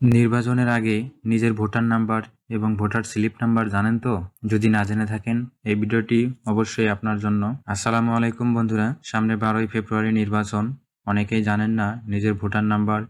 নির্বাচনের আগে নিজের ভোটার নাম্বার এবং ভোটার স্লিপ নাম্বার জানেন তো? যদি না জেনে থাকেন এই ভিডিওটি অবশ্যই আপনার জন্য। আসসালামু আলাইকুম বন্ধুরা, সামনে 12ই ফেব্রুয়ারি নির্বাচন। অনেকেই জানেন না নিজের ভোটার নাম্বার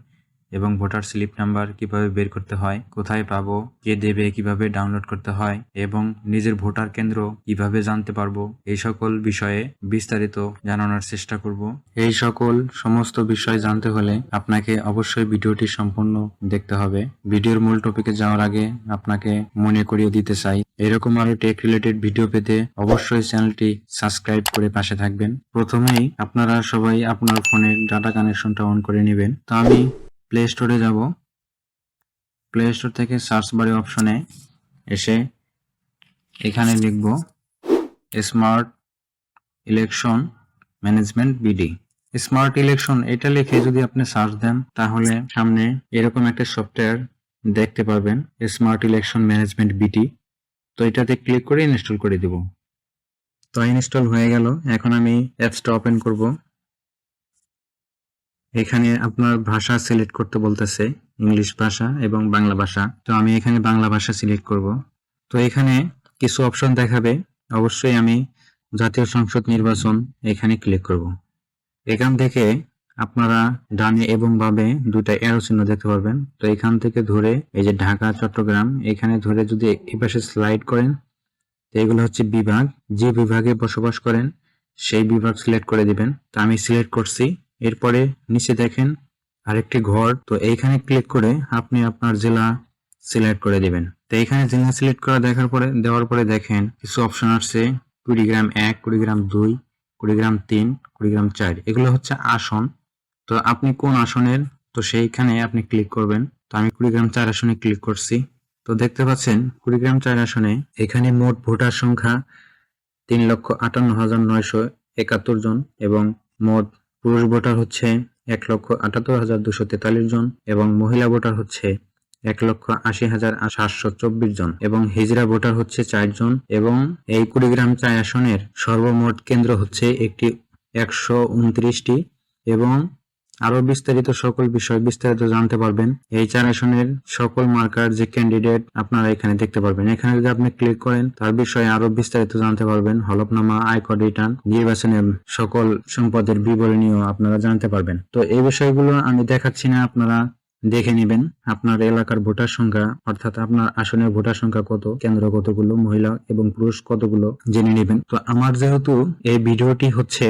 এবং ভোটার স্লিপ নাম্বার কিভাবে বের করতে হয়, কোথায় পাবো, কে দেবে, কিভাবে ডাউনলোড করতে হয় এবং নিজের ভোটার কেন্দ্র কিভাবে জানতে পারবো, এই সকল বিষয়ে বিস্তারিত জানানোর চেষ্টা করব। এই সকল সমস্ত বিষয় জানতে হলে আপনাকে অবশ্যই ভিডিওটি সম্পূর্ণ দেখতে হবে। ভিডিওর মূল টপিকে যাওয়ার আগে আপনাকে মনে করিয়ে দিতে চাই, এরকম আরো টেক রিলেটেড ভিডিও পেতে অবশ্যই চ্যানেলটি সাবস্ক্রাইব করে পাশে থাকবেন। প্রথমেই আপনারা সবাই আপনার ফোনের ডাটা কানেকশনটা অন করে নেবেন। তো আমি প্লে স্টোরে যাব। প্লে স্টোর থেকে সার্চ বারে অপশনে এসে এখানে লিখব smart election management BD. Smart election এটা লিখে যদি আপনি সার্চ দেন তাহলে সামনে এরকম একটা সফটওয়্যার দেখতে পারবেন, স্মার্ট ইলেকশন ম্যানেজমেন্ট বিডি। তো এটাতে ক্লিক করে ইনস্টল করে দিব। তো ইনস্টল হয়ে গেল। এখন আমি অ্যাপসটা ওপেন করব। এখানে আপনার ভাষা সিলেক্ট করতে বলতেছে, ইংলিশ ভাষা এবং বাংলা ভাষা। তো আমি এখানে বাংলা ভাষা সিলেক্ট করব। তো এখানে কিছু অপশন দেখাবে, অবশ্যই আমি জাতীয় সংসদ নির্বাচন এখানে ক্লিক করব। এখান থেকে আপনারা ডানে এবং বামে দুটা অ্যারো চিহ্ন দেখতে পারবেন। তো এখান থেকে ধরে এই যে ঢাকা, চট্টগ্রাম, এখানে ধরে যদি এই পাশে স্লাইড করেন তো এগুলো হচ্ছে বিভাগ, যে বিভাগে বসবাস করেন সেই বিভাগ সিলেক্ট করে দিবেন। তো আমি সিলেক্ট করছি। এরপরে নিচে দেখেন আরেকটি ঘর, তো এইখানে ক্লিক করে আপনি আপনার জেলা সিলেক্ট করে দিবেন। তো এখানে জেলা সিলেক্ট করা দেওয়ার পরে দেখেন কিছু অপশন আসছে, কুড়িগ্রাম 1, কুড়িগ্রাম 2, কুড়িগ্রাম 3, কুড়িগ্রাম 4, এগুলো হচ্ছে আসন। তো আপনি কোন আসনের, তো সেইখানে আপনি ক্লিক করবেন। তো আমি কুড়িগ্রাম 4 আসনে ক্লিক করছি। তো দেখতে পাচ্ছেন কুড়িগ্রাম 4 আসনে এখানে মোট ভোটার সংখ্যা 3,58,971 জন এবং মোট পুরুষ ভোটার হচ্ছে 1,78,243 জন এবং মহিলা ভোটার হচ্ছে 1,80,724 জন এবং হিজড়া ভোটার হচ্ছে 4 জন। এবং এই কুড়িগ্রাম 4 আসনের সর্বমোট কেন্দ্র হচ্ছে একটি 129টি এবং আরো বিস্তারিত সকল বিষয় বিস্তারিত জানতে পারবেন। এই 4 আসনের সকল মার্কার যে ক্যান্ডিডেট আপনারা এখানে দেখতে পারবেন। এখানে যদি আপনি ক্লিক করেন তার বিষয়ে আরো বিস্তারিত জানতে পারবেন। হলফনামা, আয়কর রিটার্ন, নির্বাচনের সকল সম্পদের বিবরণীও আপনারা জানতে পারবেন। তো এই বিষয়গুলো আমি দেখাচ্ছি না, আপনারা দেখে নেবেন। আপনার এলাকার ভোটার সংখ্যা অর্থাৎ আপনার আসনের ভোটার সংখ্যা কত, কেন্দ্র কতগুলো, মহিলা এবং পুরুষ কতগুলো জেনে নেবেন। তো আমার যেহেতু এই ভিডিওটি হচ্ছে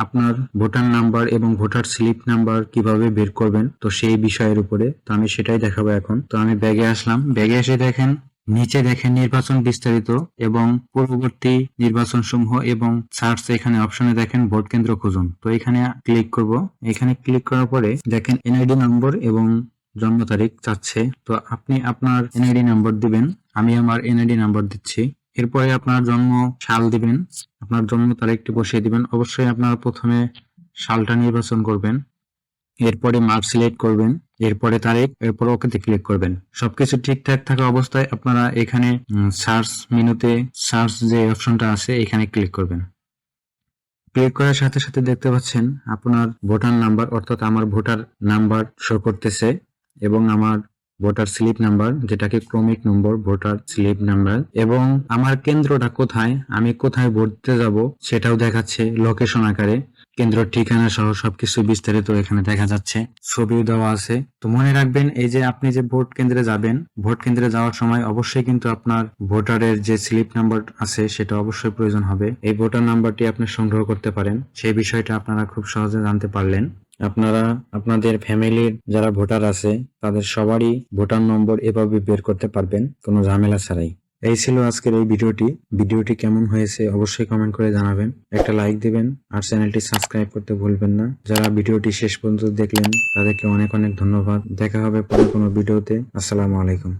আপনার ভোটার নাম্বার এবং ভোটার স্লিপ নাম্বার কিভাবে বের করবেন তো সেই বিষয়ের উপরে, তো আমি সেটাই দেখাবো এখন। তো আমি ব্যাগে আসলাম। ব্যাগে এসে দেখেন নিচে দেখেন নির্বাচন বিস্তারিত এবং পূর্ববর্তী নির্বাচন সমূহ এবং সার্চ, এখানে অপশনে দেখেন ভোট কেন্দ্র খুঁজুন। তো এখানে ক্লিক করব। এখানে ক্লিক করার পরে দেখেন এনআইডি নম্বর এবং জন্ম তারিখ চাচ্ছে। তো আপনি আপনার এনআইডি নাম্বার দিবেন। আমি আমার এনআইডি নাম্বার দিচ্ছি। এরপরে আপনার জন্ম সাল দিবেন, আপনার জন্ম তারিখটি বসিয়ে দিবেন। অবশ্যই আপনারা প্রথমে সালটা নির্বাচন করবেন, এরপরে মার্ক সিলেক্ট করবেন, এরপরে তারিখ, এরপর ওকেতে ক্লিক করবেন। সবকিছু ঠিকঠাক থাকা অবস্থায় আপনারা এখানে সার্চ মেনুতে সার্চ যে অপশনটা আছে এখানে ক্লিক করবেন। ক্লিক করার সাথে সাথে দেখতে পাচ্ছেন আপনার ভোটার নাম্বার অর্থাৎ আমার ভোটার নাম্বার শো করতেছে এবং আমার ভোটার স্লিপ নাম্বার, যেটাকে ক্রমিক নম্বর ভোটার স্লিপ নাম্বার, এবং আমার কেন্দ্রটা কোথায়, আমি কোথায় ভোট দিতে যাব সেটাও দেখাচ্ছে লোকেশন আকারে। কেন্দ্র ঠিকানা সহ সবকিছু বিস্তারিত এখানে দেখা যাচ্ছে, ছবিও দেওয়া আছে। তো মনে রাখবেন এই যে আপনি যে ভোট কেন্দ্রে যাবেন, ভোট কেন্দ্রে যাওয়ার সময় অবশ্যই কিন্তু আপনার ভোটারের যে স্লিপ নাম্বার আছে সেটা অবশ্যই প্রয়োজন হবে। এই ভোটার নাম্বারটি আপনি সংগ্রহ করতে পারেন, সেই বিষয়টা আপনারা খুব সহজে জানতে পারলেন। আপনারা আপনাদের ফ্যামিলির যারা ভোটার আছে তাদের সবারই ভোটার নম্বর এভাবে বের করতে পারবেন কোনো ঝামেলা ছাড়াই। এই ছিল আজকের এই ভিডিওটি। ভিডিওটি কেমন হয়েছে অবশ্যই কমেন্ট করে জানাবেন, একটা লাইক দিবেন আর চ্যানেলটি সাবস্ক্রাইব করতে ভুলবেন না। যারা ভিডিওটি শেষ পর্যন্ত দেখলেন তাদেরকে অনেক অনেক ধন্যবাদ। দেখা হবে পরে কোনো ভিডিওতে। আসসালামু আলাইকুম।